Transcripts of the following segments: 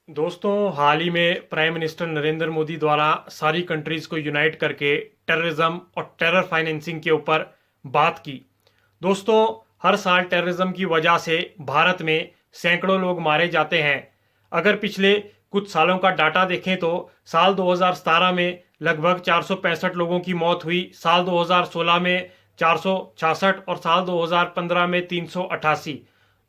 दोस्तों, हाल ही में prime minister Narendra Modi द्वारा सारी कंट्रीज को यूनाइट करके टेररिज्म और टेरर फाइनेंसिंग के ऊपर बात की। दोस्तों, हर साल टेररिज्म की वजह से भारत में सैकड़ों लोग मारे जाते हैं। अगर पिछले कुछ सालों का डाटा देखें तो साल 2017 में लगभग 465 लोगों की मौत हुई, साल 2016 में 466 और साल 2015 में 388।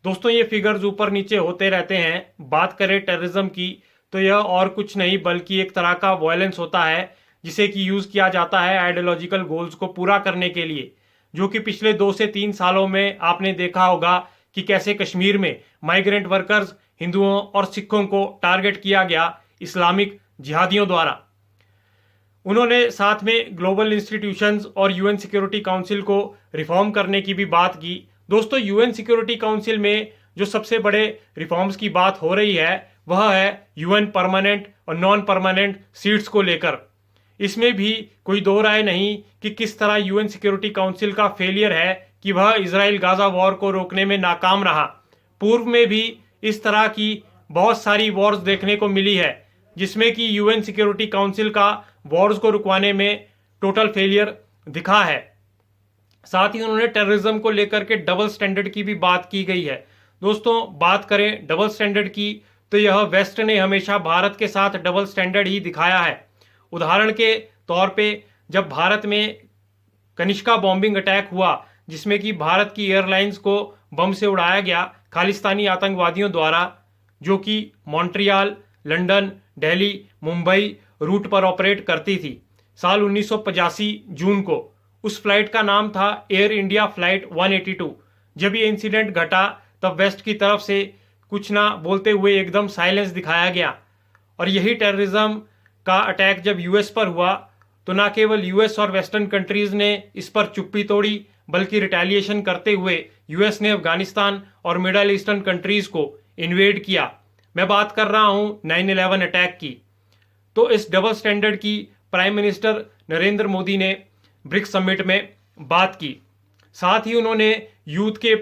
दोस्तों, ये फिगर्स ऊपर नीचे होते रहते हैं। बात करें टेररिज्म की तो यह और कुछ नहीं बल्कि एक तरह का वायलेंस होता है जिसे कि यूज किया जाता है आइडियोलॉजिकल गोल्स को पूरा करने के लिए। जो कि पिछले 2 से 3 सालों में आपने देखा होगा कि कैसे कश्मीर में माइग्रेंट वर्कर्स, हिंदुओं और सिखों को टारगेट किया गया इस्लामिक जिहादियों द्वारा। उन्होंने साथ में ग्लोबल इंस्टीट्यूशंस और यूएन सिक्योरिटी काउंसिल को रिफॉर्म करने की भी बात की। दोस्तों, यूएन सिक्योरिटी काउंसिल में जो सबसे बड़े रिफॉर्म्स की बात हो रही है वह है यूएन परमानेंट और नॉन परमानेंट सीट्स को लेकर। इसमें भी कोई दो राय नहीं कि किस तरह यूएन सिक्योरिटी काउंसिल का फेलियर है कि वह इजराइल गाजा वॉर को रोकने में नाकाम रहा। पूर्व में भी इस तरह की बहुत सारी वॉर्स देखने को मिली है जिसमें कि यूएन सिक्योरिटी काउंसिल का वॉर्स को रुकवाने में टोटल फेलियर दिखा है। साथ ही उन्होंने टेररिज्म को लेकर के डबल स्टैंडर्ड की भी बात की गई है। दोस्तों, बात करें डबल स्टैंडर्ड की तो यह वेस्ट ने हमेशा भारत के साथ डबल स्टैंडर्ड ही दिखाया है। उदाहरण के तौर पे जब भारत में कनिष्का बॉम्बिंग अटैक हुआ जिसमें कि भारत की एयरलाइंस को बम से उड़ाया गया खालिस्तानी आतंकवादियों द्वारा, जो कि Montreal, London, Delhi, Mumbai route पर ऑपरेट करती थी। साल 1985 जून को उस फ्लाइट का नाम था एयर इंडिया फ्लाइट 182। जब ये इंसिडेंट घटा तब वेस्ट की तरफ से कुछ ना बोलते हुए एकदम साइलेंस दिखाया गया। और यही टेररिज्म का अटैक जब यूएस पर हुआ तो ना केवल यूएस और वेस्टर्न कंट्रीज ने इस पर चुप्पी तोड़ी बल्कि रिटेलिएशन करते हुए यूएस ने अफगानिस्तान और मिडल ईस्टर्न कंट्रीज को इन्वेड किया। मैं बात कर रहा हूं 9/11 अटैक की। तो इस डबल स्टैंडर्ड की प्राइम मिनिस्टर नरेंद्र मोदी ने ब्रिक्स समिट में बात की। साथ ही उन्होंने यूथ के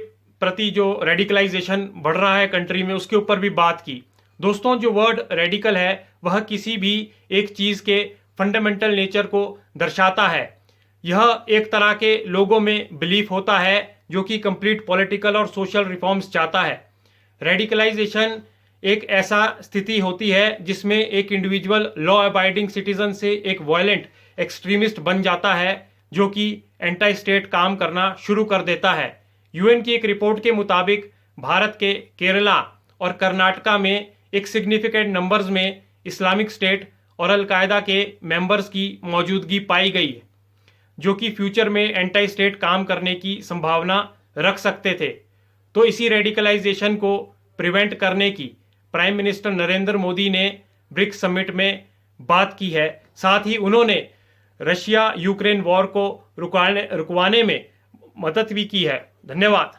प्रति जो रेडिकलाइजेशन बढ़ रहा है कंट्री में उसके ऊपर भी बात की। दोस्तों, जो वर्ड रेडिकल है वह किसी भी एक चीज के फंडामेंटल नेचर को दर्शाता है। यह एक तरह के लोगों में बिलीफ होता है जो कि कंप्लीट पॉलिटिकल और सोशल रिफॉर्म्स चाहता है। रेडिकलाइजेशन एक ऐसा स्थिति होती है जिसमें एक इंडिविजुअल लॉ अबाइडिंग सिटीजन से एक वायलेंट एक्सट्रीमिस्ट बन जाता है जो कि एंटी स्टेट काम करना शुरू कर देता है। यूएन की एक रिपोर्ट के मुताबिक भारत के केरला और कर्नाटका में एक सिग्निफिकेंट नंबर्स में इस्लामिक स्टेट और अलकायदा के मेंबर्स की मौजूदगी पाई गई है जो कि फ्यूचर में एंटी स्टेट काम करने की संभावना रख सकते थे। तो इसी रेडिकलाइजेशन को प्रिवेंट करने की प्राइम मिनिस्टर नरेंद्र मोदी ने ब्रिक्स समिट में बात की है। साथ ही उन्होंने रशिया यूक्रेन वॉर को रुकवाने में मदद भी की है। धन्यवाद।